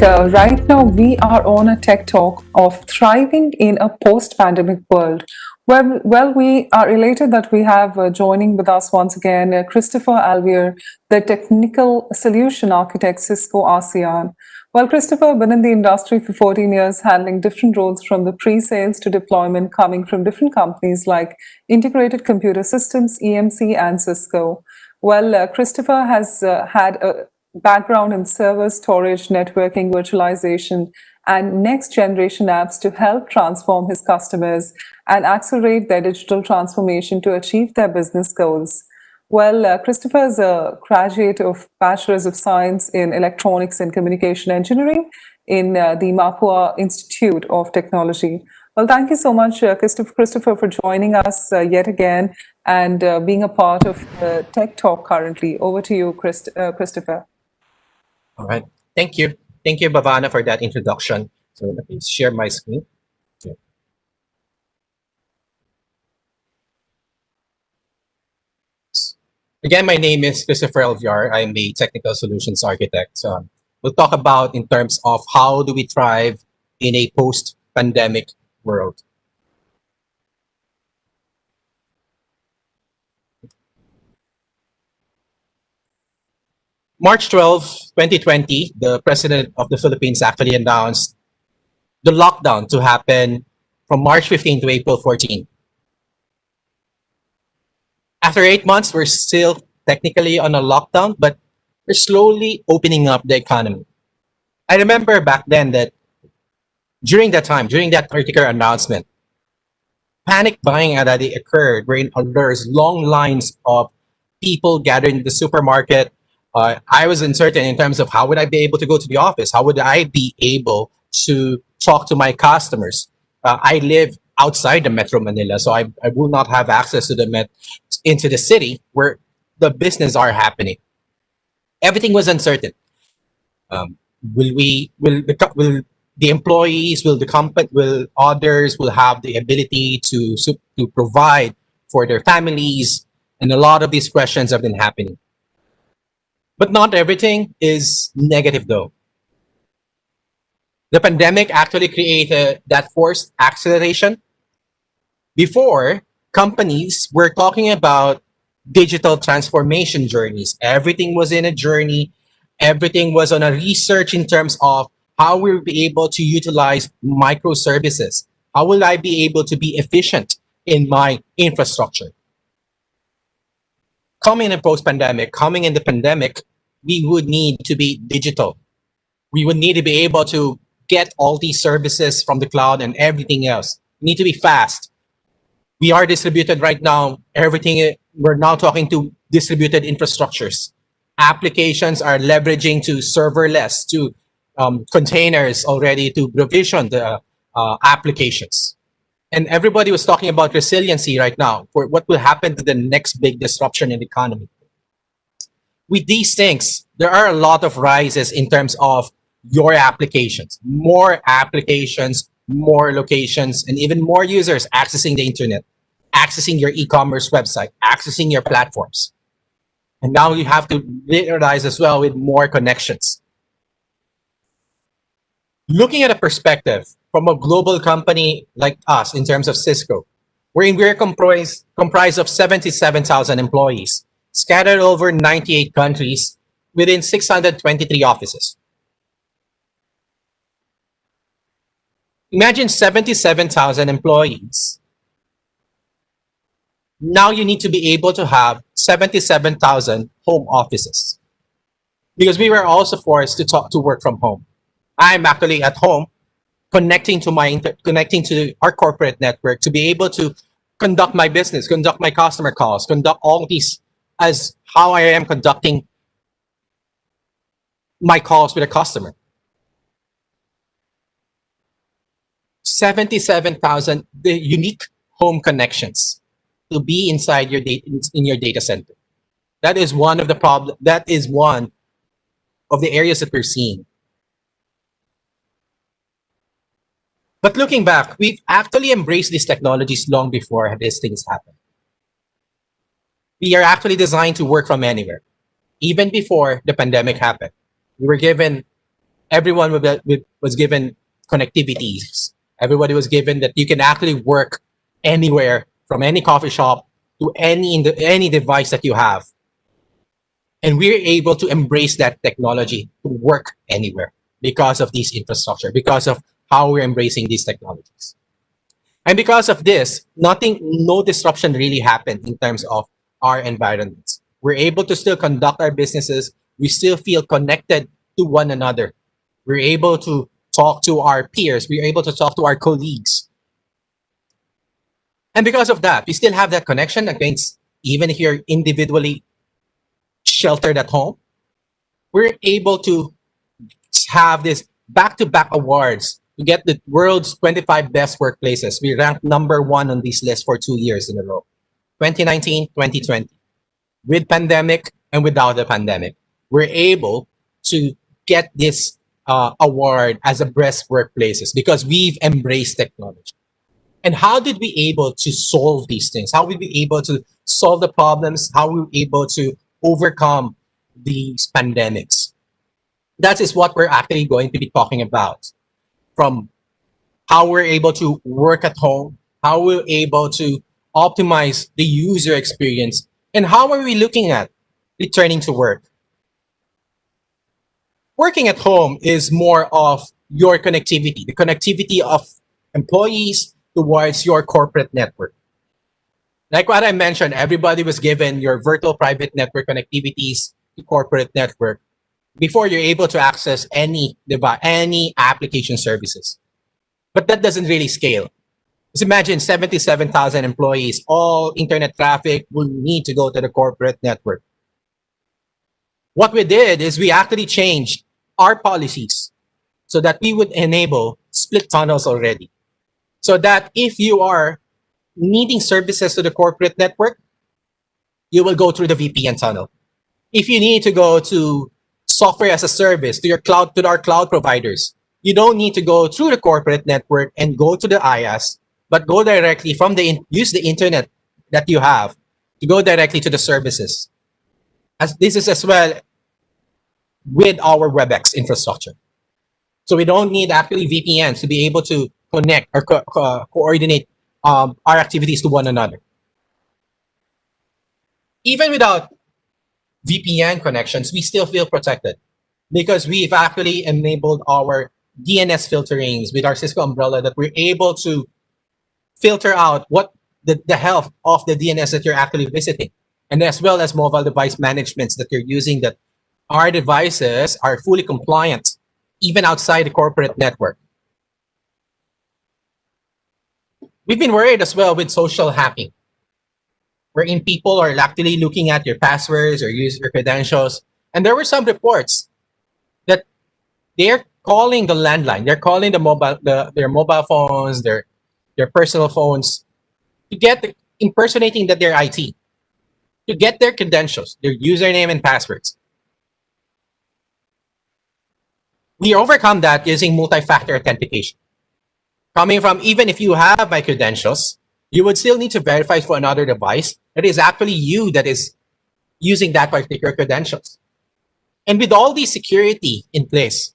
Right now we are on a tech talk of thriving in a post-pandemic world. Well, we are elated that we have joining with us once again Christopher Alviar, the technical solution architect, CISCO ASEAN. Well, Christopher, been in the industry for 14 years, handling different roles from the pre-sales to deployment, coming from different companies like Integrated Computer Systems, EMC, and Cisco. Well, Christopher has had a background in server storage, networking, virtualization, and next generation apps to help transform his customers and accelerate their digital transformation to achieve their business goals. Well, Christopher is a graduate of Bachelor's of Science in Electronics and Communication Engineering in the Mapua Institute of Technology. Well, thank you so much, Christopher, for joining us yet again and being a part of the Tech Talk currently. Over to you, Christopher. All right. Thank you. Thank you, Bhavana, for that introduction. So let me share my screen. Okay. Again, my name is Christopher Alviar. I'm a technical solutions architect. We'll talk about in terms of how do we thrive in a post-pandemic world. March 12, 2020, the President of the Philippines actually announced the lockdown to happen from March 15 to April 14. After 8 months, we're still technically on a lockdown, but we're slowly opening up the economy. I remember back then that during that particular announcement, panic buying already occurred, wherein there's long lines of people gathered in the supermarket. I was uncertain in terms of how would I be able to go to the office? How would I be able to talk to my customers? I live outside the Metro Manila, so I will not have access to into the city where the business are happening. Everything was uncertain. Will the employees, will the company, will others will have the ability to provide for their families? And a lot of these questions have been happening. But not everything is negative though. The pandemic actually created that forced acceleration. Before, companies were talking about digital transformation journeys. Everything was in a journey. Everything was on a research in terms of how we'll be able to utilize microservices. How will I be able to be efficient in my infrastructure? Coming in post-pandemic, coming in the pandemic, we would need to be digital. We would need to be able to get all these services from the cloud and everything else. We need to be fast. We are distributed right now. We're now talking to distributed infrastructures. Applications are leveraging to serverless, to containers already to provision the applications. And everybody was talking about resiliency right now for what will happen to the next big disruption in the economy. With these things, there are a lot of rises in terms of your applications, more locations, and even more users accessing the internet, accessing your e-commerce website, accessing your platforms. And now you have to linearize as well with more connections. Looking at a perspective from a global company like us in terms of Cisco, we're comprised of 77,000 employees, scattered over 98 countries within 623 offices. Imagine 77,000 employees. Now you need to be able to have 77,000 home offices, because we were also forced to work from home. I'm actually at home connecting to our corporate network to be able to conduct my business, conduct my customer calls, conduct all these as how I am conducting my calls with a customer. 77,000 the unique home connections to be inside in your data center. That is one of the problem. That is one of the areas that we're seeing. But looking back, we've actually embraced these technologies long before these things happen. We are actually designed to work from anywhere. Even before the pandemic happened, we were given everyone was given connectivities. Everybody was given that you can actually work anywhere, from any coffee shop to any device that you have. And we're able to embrace that technology to work anywhere because of this infrastructure, because of how we're embracing these technologies. And because of this, no disruption really happened in terms of our environments. We're able to still conduct our businesses. We still feel connected to one another. We're able to talk to our peers. We're able to talk to our colleagues. And because of that, we still have that connection against, even if you're individually sheltered at home, we're able to have this back-to-back awards to get the world's 25 best workplaces. We ranked #1 on this list for 2 years in a row, 2019, 2020. With pandemic and without the pandemic, we're able to get this award as the best workplaces because we've embraced technology. And how did we able to solve these things? How were we able to solve the problems? How were we able to overcome these pandemics? That is what we're actually going to be talking about. From how we're able to work at home, how we're able to optimize the user experience, and how are we looking at returning to work. Working at home is more of your connectivity, the connectivity of employees towards your corporate network. Like what I mentioned, everybody was given your virtual private network connectivities to corporate network before you're able to access any device, any application services. But that doesn't really scale. Just imagine 77,000 employees, all internet traffic will need to go to the corporate network. What we did is we actually changed our policies so that we would enable split tunnels already. So that if you are needing services to the corporate network, you will go through the VPN tunnel. If you need to go to software as a service to our cloud providers, you don't need to go through the corporate network and go to the IaaS, but go directly from use the internet that you have to go directly to the services. As this is as well with our WebEx infrastructure. So we don't need actually VPNs to be able to connect or coordinate our activities to one another. Even without VPN connections, we still feel protected because we've actually enabled our DNS filterings with our CISCO umbrella that we're able to filter out what the health of the DNS that you're actually visiting, and as well as mobile device managements that you're using, that our devices are fully compliant even outside the corporate network. We've been worried as well with social hacking, wherein people are actually looking at your passwords or user credentials. And there were some reports that they're calling the landline, they're calling their mobile phones, their personal phones to get impersonating that they're IT, to get their credentials, their username and passwords. We overcome that using multi-factor authentication. Coming from, even if you have my credentials, you would still need to verify for another device that is actually you that is using that particular credentials. And with all these security in place,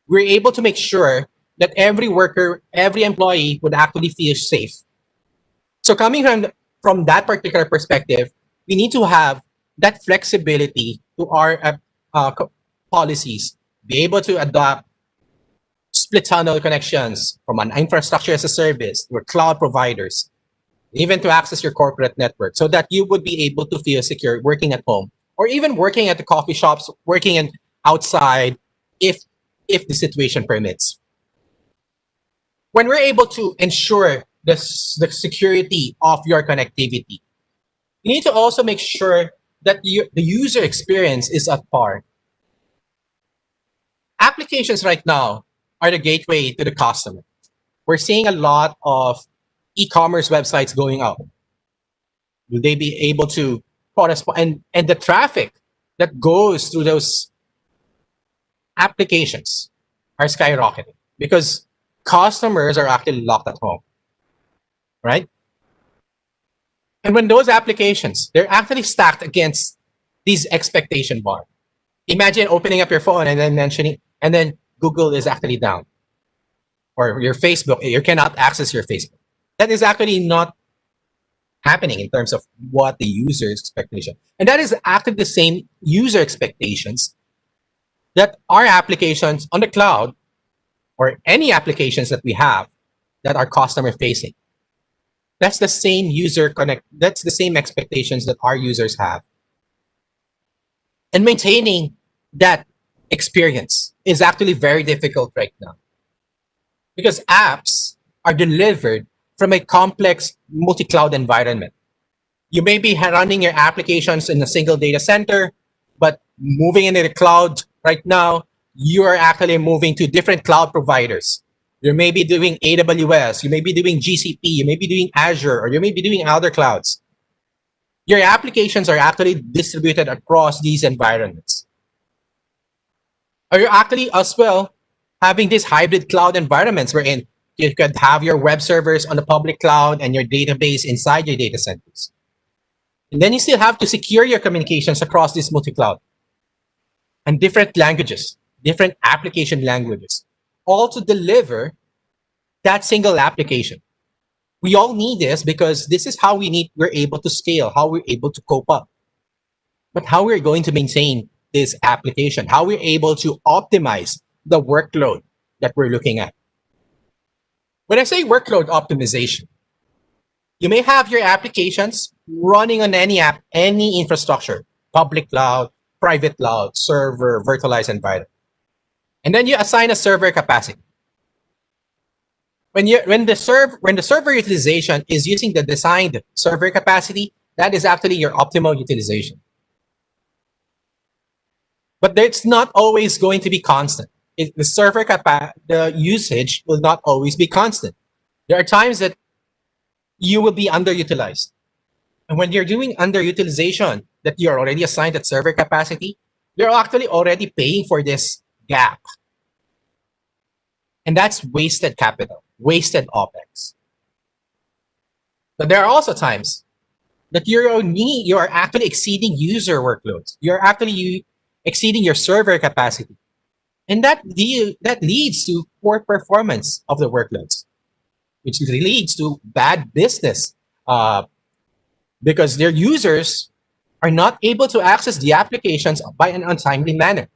we're able to make sure that every worker, every employee would actually feel safe. So coming from that particular perspective, we need to have that flexibility to our policies, be able to adopt split tunnel connections from an infrastructure as a service to cloud providers, even to access your corporate network, so that you would be able to feel secure working at home or even working at the coffee shops, working outside if the situation permits. When we're able to ensure the security of your connectivity, you need to also make sure that the user experience is at par. Applications right now are the gateway to the customer. We're seeing a lot of e-commerce websites going out. Will they be able to correspond? And the traffic that goes through those applications are skyrocketing because customers are actually locked at home, right? And when those applications, they're actually stacked against these expectation bar. Imagine opening up your phone and then Google is actually down, or your Facebook, you cannot access your Facebook. That is actually not happening in terms of what the user expectation. And that is actually the same user expectations that our applications on the cloud or any applications that we have that are customer facing. That's the same user connect. That's the same expectations that our users have. And maintaining that experience is actually very difficult right now because apps are delivered from a complex multi-cloud environment. You may be running your applications in a single data center, but moving into the cloud right now, you are actually moving to different cloud providers. You may be doing AWS, you may be doing GCP, you may be doing Azure, or you may be doing other clouds. Your applications are actually distributed across these environments. Are you actually as well having these hybrid cloud environments wherein you could have your web servers on the public cloud and your database inside your data centers? And then you still have to secure your communications across this multi-cloud and different languages, different application languages, all to deliver that single application. We all need this because this is how we're able to scale, how we're able to cope up. But how we're going to maintain this application, how we're able to optimize the workload that we're looking at. When I say workload optimization, you may have your applications running on any app, any infrastructure, public cloud, private cloud, server, virtualized environment. And then you assign a server capacity. When the server utilization is using the designed server capacity, that is actually your optimal utilization. But it's not always going to be constant. The usage will not always be constant. There are times that you will be underutilized. And when you're doing underutilization that you're already assigned at server capacity, you're actually already paying for this gap. And that's wasted capital, wasted OpEx. But there are also times that you're actually exceeding user workloads. You're actually exceeding your server capacity. And that leads to poor performance of the workloads, which leads to bad business because their users are not able to access the applications by an untimely manner.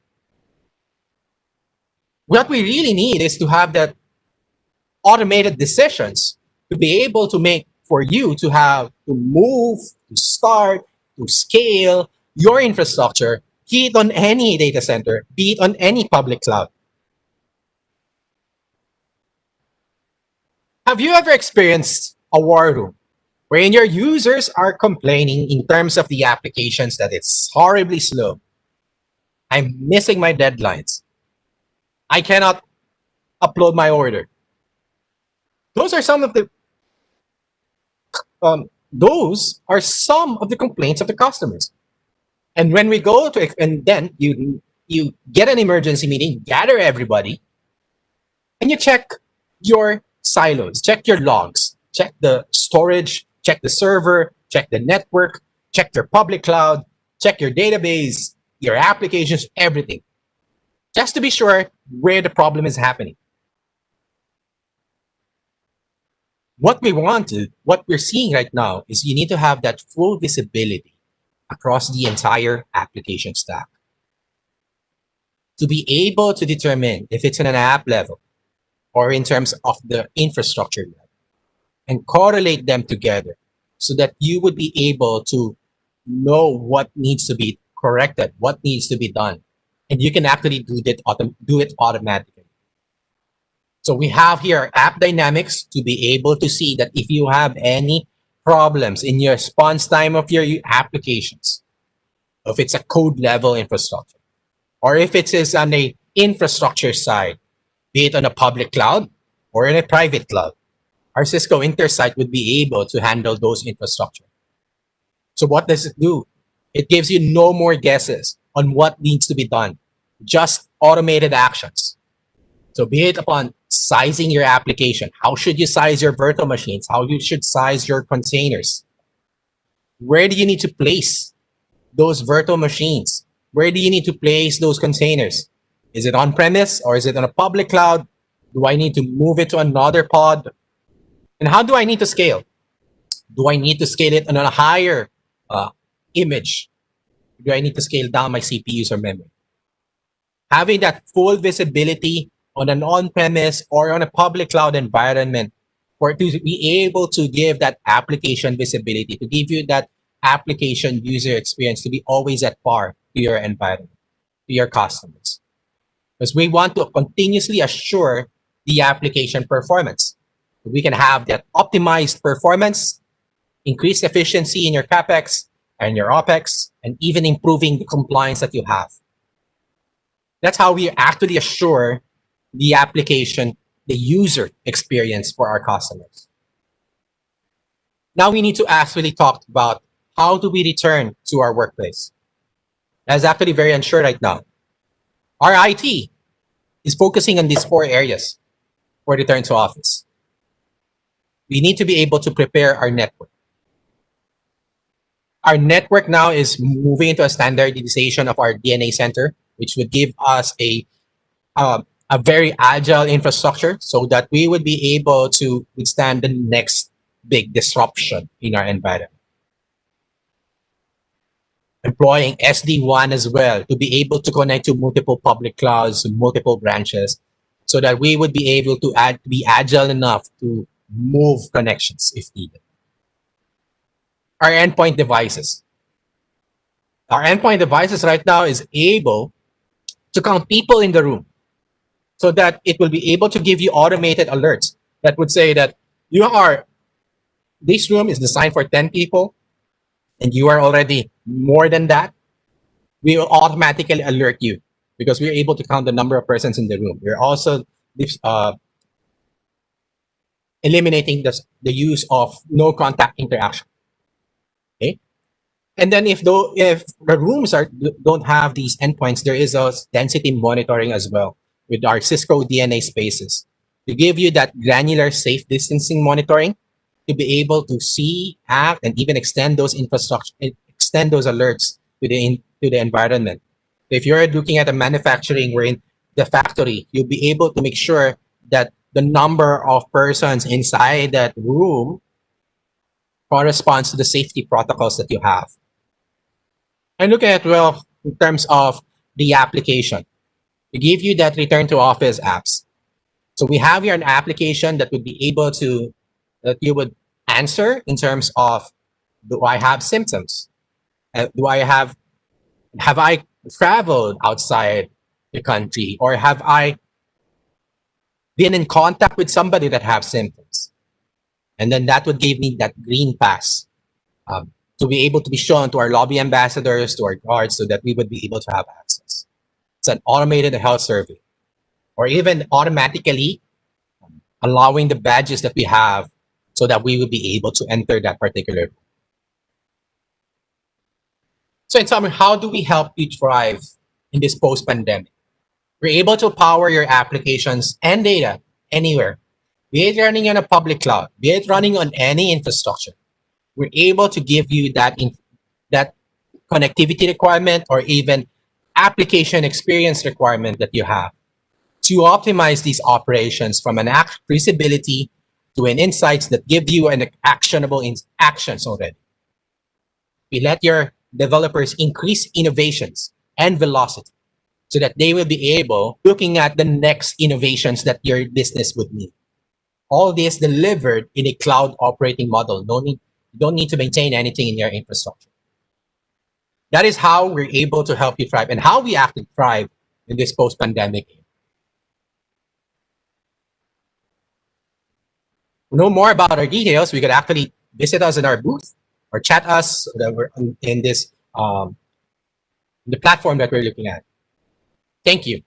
What we really need is to have that automated decisions to be able to make for you to have to move, to start, to scale your infrastructure, be it on any data center, be it on any public cloud. Have you ever experienced a war room wherein your users are complaining in terms of the applications that it's horribly slow? I'm missing my deadlines. I cannot upload my order. Those are some of the complaints of the customers. And when we go to and then you get an emergency meeting, gather everybody, and you check your silos, check your logs, check the storage, check the server, check the network, check your public cloud, check your database, your applications, everything, just to be sure where the problem is happening. What we're seeing right now is you need to have that full visibility across the entire application stack to be able to determine if it's in an app level or in terms of the infrastructure level and correlate them together so that you would be able to know what needs to be corrected, what needs to be done. And you can actually do it automatically. So we have here app dynamics to be able to see that if you have any problems in your response time of your applications, if it's a code level infrastructure, or if it is on a infrastructure side, be it on a public cloud or in a private cloud, our Cisco Intersite would be able to handle those infrastructure. So what does it do? It gives you no more guesses on what needs to be done, just automated actions. So be it upon sizing your application, how should you size your virtual machines, how you should size your containers, where do you need to place those virtual machines, where do you need to place those containers, Is it on-premise or is it on a public cloud? Do I need to move it to another pod? And how do I need to scale? Do I need to scale it on a higher image? Do I need to scale down my CPUs or memory? Having that full visibility on an on-premise or on a public cloud environment for to be able to give that application visibility, to give you that application user experience to be always at par to your environment, to your customers. Because we want to continuously assure the application performance. We can have that optimized performance, increased efficiency in your CapEx and your OpEx, and even improving the compliance that you have. That's how we actually assure the application, the user experience for our customers. Now we need to actually talk about how do we return to our workplace. That's actually very unsure right now. Our IT is focusing on these 4 areas for return to office. We need to be able to prepare our network. Our network now is moving into a standardization of our DNA center, which would give us a very agile infrastructure so that we would be able to withstand the next big disruption in our environment. Employing SD-WAN as well to be able to connect to multiple public clouds, multiple branches, so that we would be able to be agile enough to move connections if needed. Our endpoint devices. Our endpoint devices right now is able to count people in the room so that it will be able to give you automated alerts that would say that this room is designed for 10 people and you are already more than that. We will automatically alert you because we're able to count the number of persons in the room. We're also eliminating the use of no contact interaction. Okay. And then if the rooms don't have these endpoints, there is a density monitoring as well with our CISCO DNA spaces to give you that granular safe distancing monitoring to be able to see, act, and even extend those alerts to the environment. If you're looking at a manufacturing, we're in the factory, you'll be able to make sure that the number of persons inside that room corresponds to the safety protocols that you have. And look at, well, in terms of the application, to give you that return to office apps. So we have here an application that would be able to, that you would answer in terms of, do I have symptoms? Have I traveled outside the country, or have I been in contact with somebody that have symptoms? And then that would give me that green pass to be able to be shown to our lobby ambassadors, to our guards, so that we would be able to have access. It's an automated health survey, or even automatically allowing the badges that we have so that we will be able to enter that particular room. So in summary, how do we help you thrive in this post-pandemic? We're able to power your applications and data anywhere, be it running on a public cloud, be it running on any infrastructure. We're able to give you that connectivity requirement or even application experience requirement that you have to optimize these operations from an visibility to an insights that give you an actionable actions already. We let your developers increase innovations and velocity so that they will be able looking at the next innovations that your business would need. All this delivered in a cloud operating model. You don't need to maintain anything in your infrastructure. That is how we're able to help you thrive and how we actually thrive in this post-pandemic. To know more about our details, we could actually visit us in our booth or chat us so that we're in this the platform that we're looking at. Thank you.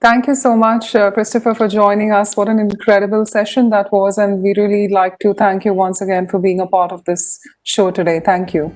Thank you so much, Christopher, for joining us. What an incredible session that was. And we really like to thank you once again for being a part of this show today. Thank you.